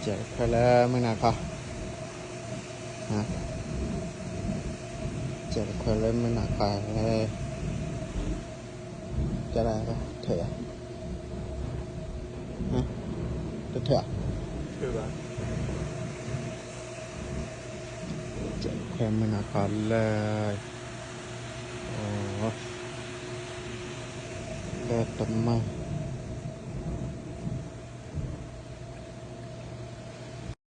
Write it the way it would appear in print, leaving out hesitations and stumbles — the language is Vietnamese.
chạy khơi lên mới nào kho hả chạy khơi lên mới nào kho chạy ra kho thử hả thử chạy khơi mới nào kho lên ồ lên tầm mai